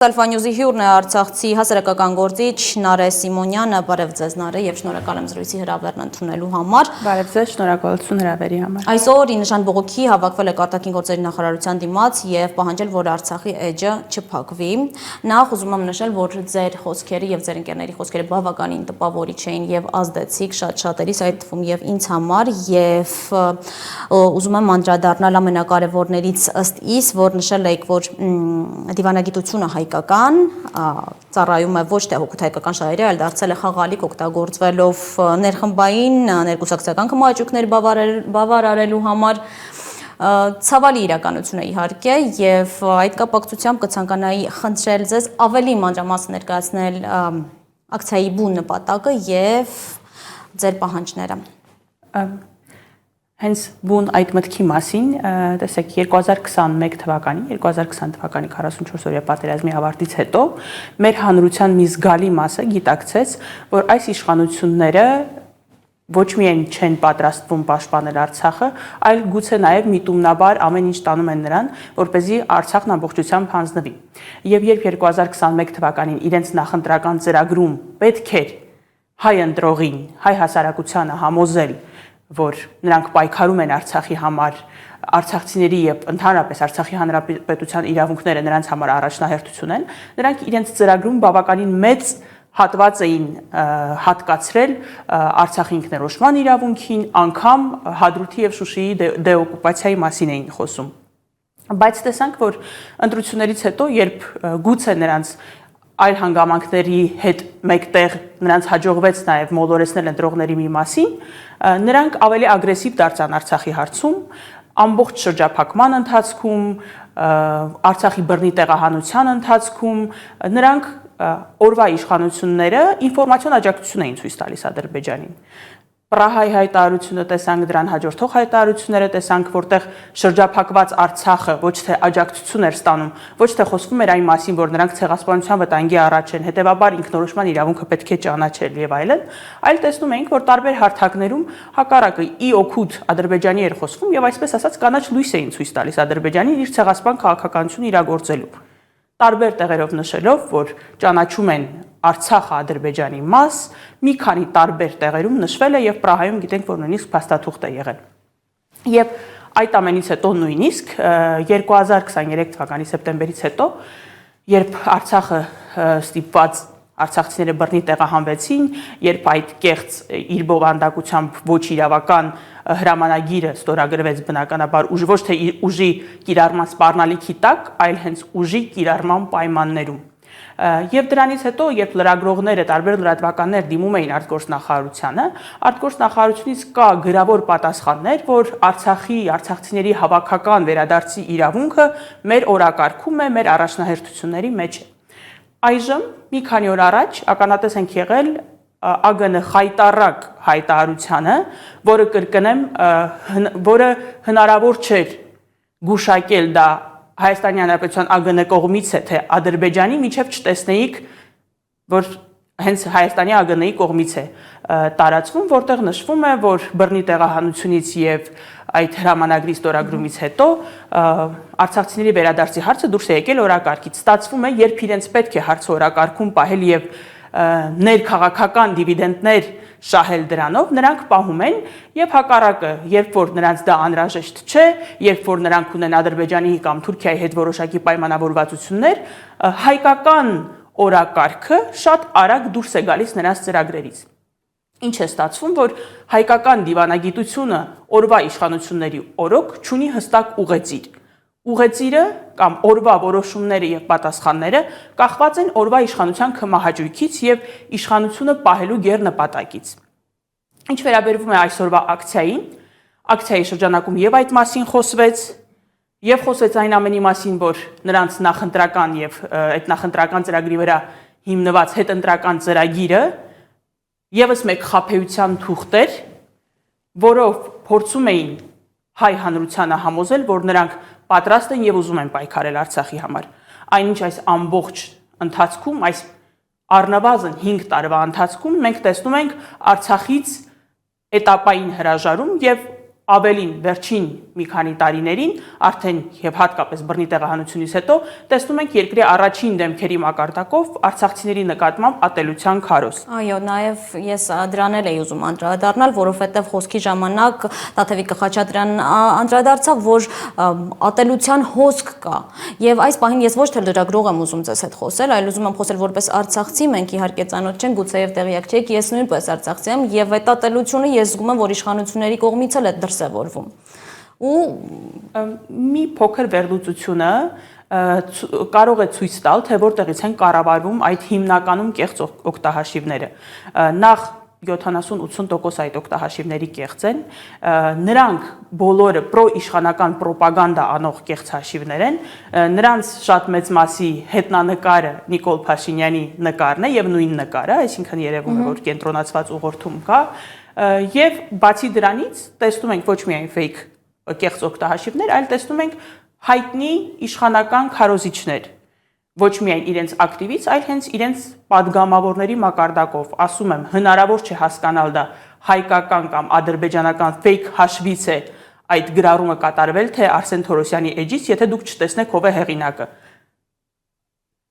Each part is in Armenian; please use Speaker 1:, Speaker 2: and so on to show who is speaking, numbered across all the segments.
Speaker 1: Ալֆանյուզի հյուրն է Արցախցի հասարակական գործիչ Նարե Սիմոնյանը, բարև ձեզ Նարե եւ շնորհակալ եմ զրույցի հրավերն ընդունելու համար։
Speaker 2: Բարև ձեզ, շնորհակալություն հրավերի համար։
Speaker 1: Այսօր ի նշան բողոքի հավաքվել է արտաքին գործերի նախարարության դիմաց եւ պահանջել, որ Արցախի էջը չփակվի։ Նախ ուզում եմ նշել, որ ձեր խոսքերը եւ ձեր ընկերների խոսքերը բավականին տպավորիչ էին եւ ազդեցիկ շատ-շատերիս, այդ թվում եւ ինձ համար, եւ ուզում եմ անդրադառնալ ամենակարևորներից ըստ իս, որ նշել եք, որ դիվանագիտությունը հայկական, ծառայում է ոչ թե հօգուտ հայկական շահերի, այլ դարձել է խաղալիք օգտագործվելով ներխմբային ներկուսակցական կմաճուկներ բավարարելու համար, ցավալի իրականություն է իհարկե, եւ այդ կապակցությամբ կցանկանայի խնդրել ձեզ ավելի մանրամասն ներկայացնել ակցիայի բուն նպատակը եւ ձեր պահանջները։
Speaker 2: Հենց բուն այդ մտքի մասին, տեսեք 2021 թվականի 44-օրյա պատերազմի ավարտից հետո մեր հանրության մի զգալի մասը գիտակցեց, որ այս իշխանությունները ոչ միայն չեն պատրաստվում պաշտպանել Արցախը, այլ գուցե նաև միտումնաբար ամեն ինչ տանում են նրան, որպեսզի Արցախն ամբողջությամբ հանձնվի։ Եվ երբ 2021 թվականին իրենց նախընտրական ծրագրում պետք էր հայ ընտրողին, հայ հասարակությանը համոզել, որ նրանք պայքարում են Արցախի համար, արցախցիների եւ ընդհանրապես Արցախի հանրապետության իրավունքները նրանց համար առաջնահերթություն են, նրանք իրենց ծրագրում բավականին մեծ հատված էին հատկացրել Արցախի ինքնորոշման իրավունքին, անգամ Հադրութի եւ Շուշիի դեօկուպացիայի մասին էին խոսում։ Բայց տեսանք, որ ընտրություններից հետո, երբ գուցե նրանց այլ հանգամանքների հետ մեկտեղ նրանց հաջողվեց նաև մոլորեցնել ընտրողների մի մասին, նրանք ավելի ագրեսիվ դարձան Արցախի հարցում, ամբողջ շրջափակման ընթացքում, Արցախի բռնի տեղահանության ընթացքում, նրանք օրվա իշխանությունները ինֆորմացիոն աջակցություն էին ցույց տալիս Ադրբեջանին։ Պրահայի հայտարարությունը տեսանք, դրան հաջորդող հայտարարությունները տեսանք, որտեղ շրջափակված Արցախը ոչ թե աջակցություն էր ստանում, ոչ թե խոսվում էր այն մասին, որ նրանք ցեղասպանության վտանգի առաջ են, հետևաբար ինքնորոշման իրավունքը պետք է ճանաչել եւ այլն, այլ տեսնում էինք, որ տարբեր հարթակներում հակառակը ի օգուտ Ադրբեջանի էր խոսվում եւ այսպես ասած կանաչ լույս էին ցույց տալիս Ադրբեջանին իր ցեղասպան քաղաքականությունը իրագործելու։ Տարբեր տեղերով նշելով, որ ճանաչում են Արցախը Ադրբեջանի մաս, մի քանի տարբեր տեղերում նշվել է եւ Պրահայում գիտենք, որ նույնիսկ փաստաթուղթ է եղել։ Եվ այդ ամենից հետո նույնիսկ 2023 թվականի սեպտեմբերից հետո, երբ Արցախը ստիպված արցախցիները բռնի տեղահանվեցին, երբ այդ կեղծ իր բովանդակությամբ ոչ իրավական հրամանագիրը ստորագրվեց բնականաբար ոչ թե ուժի կիրառման սպառնալիքի տակ, այլ հենց ուժի կիրառման պայմաններում։ Եվ դրանից հետո, երբ լրագրողները, տարբեր լրատվականներ դիմում էին արտգործնախարարությանը, արտգործնախարարությունից կա գրավոր պատասխաններ, որ արցախցիների հավաքական վերադարձի իրավունքը մեր օրակարգում է, մեր առաջնահերթությունների մեջ է։ Այժմ մի քանի օր առաջ ականատես ենք եղել ԱԳՆ խայտառակ հայտարարությանը, որը կրկնեմ, որը հնարավոր չէր գուշակել դա Հայաստանի Հանրապետության ԱԳՆ կողմից է, թե Ադրբեջանի միջև չտեսնեիք, որ հենց Հայաստանի ԱԳՆ-ի կողմից է տարածվում, որտեղ նշվում է, որ բռնի տեղահանությունից եւ այդ հրամանագրի ստորագրումից հետո արցախցիների վերադարձի հարցը դուրս է եկել օրակարգից։ Ստացվում է, երբ իրենց պետք է հարցը օրակարգում պահել եւ ներքաղաքական դիվիդենդներ շահել դրանով, նրանք պահում են եւ հակառակը, երբ որ նրանց դա անհրաժեշտ չէ, երբ որ նրանք ունեն Ադրբեջանի կամ Թուրքիայի հետ որոշակի պայմանավորվածություններ, հայկական օրակարգը շատ արագ դուրս է գալիս նրանց ծրագրերից։ Ինչ է ստացվում, որ հայկական դիվանագիտությունը օրվա իշխանությունների օրոք չունի հստակ ուղեցիր։ Ուղեցիրը կամ օրվա որոշումները եւ պատասխանները կախված են օրվա իշխանության քմահաճույքից եւ իշխանությունը պահելու գերնպատակից։ Ինչ վերաբերվում է այսօրվա ակցիային, ակցիայի շրջանակում եւ այդ մասին խոսվեց, եւ խոսվեց այն ամենի մասին, որ նրանց նախընտրական եւ այդ նախընտրական ծրագրի վրա հիմնված հետընտրական ծրագիրը եւս մեկ խաբեության թուղթ էր, որով փորձում էին հայ հանրությանը համոզել, որ նրանք պատրաստ են եւ ուզում են պայքարել Արցախի համար։ Այնինչ այս ամբողջ ընթացքում, այս առնվազն 5 տարվա ընթացքում մենք տեսնում ենք Արցախից էտապային հրաժարում եւ ավելին վերջին մի քանի տարիներին արդեն եւ հատկապես բռնի տեղահանությունից հետո տեսնում ենք երկրի առաջին դեմքերի մակարդակով արցախցիների նկատմամբ ատելության քարոզ։
Speaker 1: Այո, նաև ես դրան էլ էի ուզում անդրադառնալ, որովհետև խոսքի ժամանակ Տաթևիկ Խաչատրյանն անդրադարձավ, որ ատելության հոսք կա։ Եվ այս պահին ես ոչ թե լրագրող եմ ուզում ձեզ հետ խոսել, այլ ուզում եմ խոսել որպես արցախցի, մենք իհարկե ծանոթ չենք, գուցեև տեղյակ չեք, ես նույնպես արցախցի եմ եւ այդ ատելությունը ես զգում եմ, որ իշխանությունների կողմից էլ է դրսևորվում։ Ու
Speaker 2: մի փոքր վերլուծությունը կարող է ցույց տալ, թե որտեղից են կառավարվում այդ հիմնականում կեղծ օգտահաշիվները։ Նախ 70-80% այդ օգտահաշիվների կեղծ են, նրանք բոլորը պրոիշխանական պրոպագանդա անող կեղծ հաշիվներ են, նրանց շատ մեծ մասի հետնանկարը Նիկոլ Փաշինյանի նկարն է եւ նույն նկարը, այսինքն երևում է, որ կենտրոնացված ուղղորդում կա, եւ բացի դրանից տեսնում ենք ոչ միայն fake կեղծ օգտահաշիվներ, այլ տեսնում ենք հայտնի իշխանական քարոզիչներ, ոչ միայն իրենց ակտիվից, այլ հենց իրենց падգամավորների մակարդակով, ասում եմ, հնարավոր չէ հասկանալ դա հայկական կամ ադրբեջանական fake հաշվից է այդ գրառումը կատարվել, թե Արսեն Թորոսյանի էջից, եթե դուք չտեսնեք ով է հեղինակը։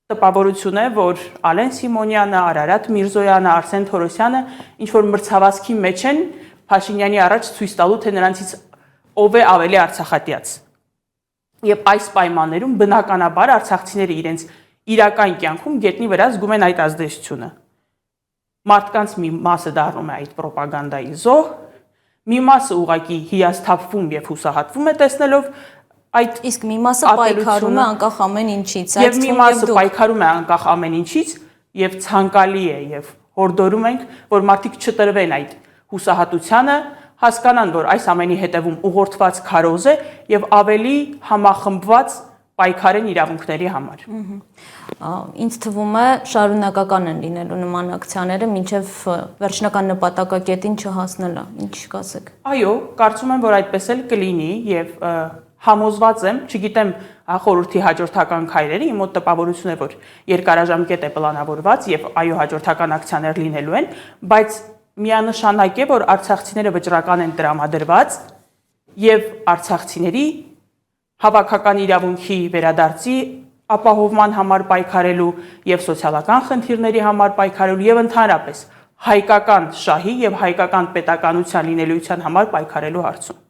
Speaker 2: Տպավորություն է, որ Ալեն Սիմոնյանը, Արարատ Միրզոյանը, Արսեն Թորոսյանը ինչ որ մրցավազքի մեջ են Փաշինյանի առաջ ցույց տալու, թե նրանցից ով է ավելի արցախատյաց։ Եվ այս պայմաններում բնականաբար արցախցիները իրենց իրական կյանքում գետնի վրա զգում են այդ ազդեցությունը։ Մարդկանց մի մասը դառնում է այդ պրոպագանդայի զոհ, մի մասը ուղղակի հիասթափվում եւ հուսահատվում է տեսնելով այդ
Speaker 1: իսկ մի մասը պայքարում է անկախ ամեն ինչից,
Speaker 2: եւ մի մասը պայքարում է անկախ ամեն ինչից եւ ցանկալի է եւ հորդորում ենք, որ մարդիկ չտրվեն այդ հուսահատությանը, հասկանան, որ այս ամենի հետևում ուղղորդված քարոզ է եւ ավելի համախմբված պայքարեն իրավունքների համար։
Speaker 1: Ինձ թվում է շարունակական են լինելու նման ակցիաները մինչև վերջնական նպատակակետին չհասնելը։ Ինչ կասեք։
Speaker 2: Այո, կարծում եմ, որ այդպես էլ կլինի եւ համոզված եմ, չգիտեմ խորհրդի հաջորդական քայլերը, իմ մոտ տպավորություն է, որ երկարաժամկետ է պլանավորված եւ այո, հաջորդական ակցիաներ լինելու են, բայց միանշանակ է, որ արցախցիները վճռական են տրամադրված եւ արցախցիների հավաքական իրավունքի վերադարձի ապահովման համար պայքարելու եւ սոցիալական խնդիրների համար պայքարելու եւ ընդհանրապես հայկական շահի եւ հայկական պետականության լինելիության համար պայքարելու հարցում։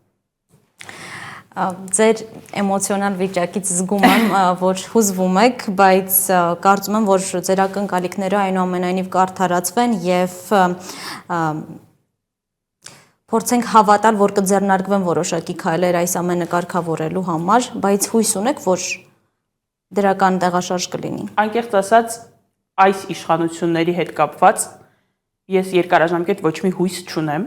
Speaker 1: Ձեր էմոցիոնալ վիճակից զգում եմ, որ հուզվում եք, բայց կարծում եմ, որ ձեր ակնկալիքները այնուամենայնիվ կարդարացվեն եւ փորձենք հավատալ, որ կձեռնարկվեն որոշակի քայլեր այս ամենը կարգավորելու համար, բայց հույս ունեք, որ դրական տեղաշարժ կլինի։
Speaker 2: Անկեղծ ասած, այս իշխանությունների հետ կապված ես երկարաժամկետ ոչ մի հույս չունեմ։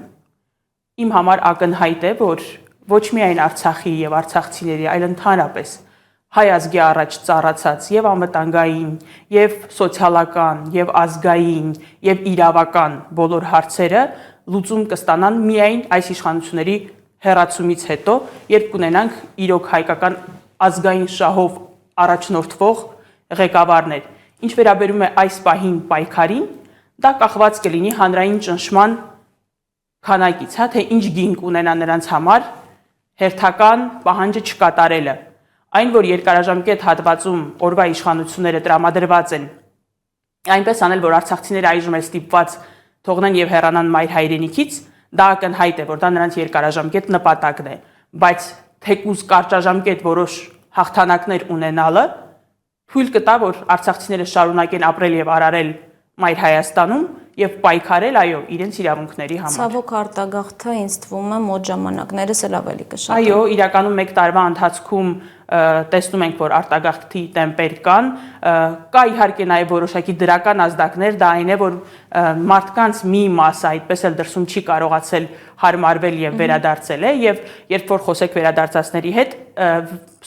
Speaker 2: Իմ համար ակնհայտ է, որ ոչ միայն Արցախի եւ արցախցիների, այլ ընդհանրապես հայ ազգի առաջ ծառացած եւ անվտանգային, եւ սոցիալական, եւ ազգային, եւ իրավական բոլոր հարցերը լուծում կստանան միայն այս իշխանությունների հեռացումից հետո, երբ կունենանք իրոք հայկական ազգային շահով առաջնորդվող ղեկավարներ։ Ինչ վերաբերում է այս պահին պայքարին, դա կախված կլինի հանրային ճնշման քանակից, հա, թե ինչ գին կունենա նրանց համար հերթական պահանջը չկատարելը։ Այն, որ երկարաժամկետ հատվածում օրվա իշխանությունները տրամադրված են այնպես անել, որ արցախցիները այժմ էլ ստիպված թողնեն եւ հեռանան մայր հայրենիքից, դա ակնհայտ է, որ դա նրանց երկարաժամկետ նպատակն է, բայց թեկուզ կարճաժամկետ որոշ հաղթանակներ ունենալը թույլ կտա, որ արցախցիները շարունակեն ապրել եւ արարել մայր Հայաստանում եւ պայքարել, այո, իրենց իրավունքների համար։
Speaker 1: Ցավոք արտագաղթը ինձ թվում է մոտ ժամանակներս էլ ավելի կշատի։
Speaker 2: Այո, իրականում 1 տարվա ընթացքում տեսնում ենք, որ արտագաղթի տեմպեր կան, կա իհարկե նաև որոշակի դրական ազդակներ, դա այն է, որ մարդկանց մի մասը այդպես էլ դրսում չի կարողացել հարմարվել եւ վերադարձել է, եւ երբ որ խոսեք վերադարձածների հետ,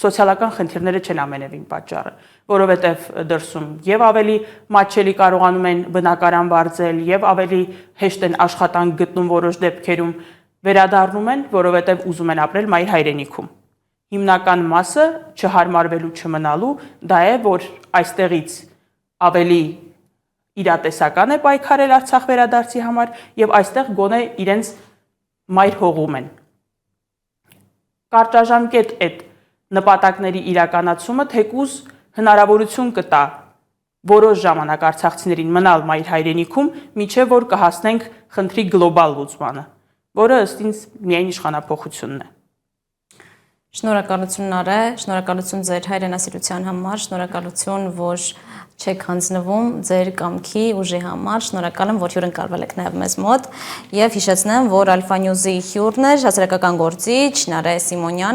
Speaker 2: սոցիալական խնդիրները չեն ամենևին պատճառը, որովհետեւ դրսում եւ ավելի մատչելի կարողանում են բնակարան վարձել եւ ավելի հեշտ են աշխատանք գտնում որոշ դեպքերում, վերադառնում են, որովհետեւ ուզում են ապրել մայր հայրենիքում։ Հիմնական մասը չհարմարվելու չմնալու դա է, որ այստեղից ավելի իրատեսական է պայքարել Արցախ վերադարձի համար եւ այստեղ գոնե իրենց մայր հողում են։ կարճաժամկետ այդ նպատակների իրականացումը թեկուզ հնարավորություն կտա որոշ ժամանակ արցախցիներին մնալ մայր հայրենիքում, միջև որ կհասնենք խնդրի գլոբալ լուծմանը, որը ըստ ինձ միայն իշխանափոխությունն է։
Speaker 1: Շնորհակալություն Նարէ, շնորհակալություն ձեր հայրենասիրության համար, շնորհակալություն, որ չեք հանձնվում ձեր կամքի ուժի համար, շնորհակալ եմ, որ հյուրընկալվել եք նաև մեզ մոտ, եւ հիշեցնեմ, որ Alpha News-ի հյուրն էր հասարակական գործիչ Նարէ Սիմոնյանը։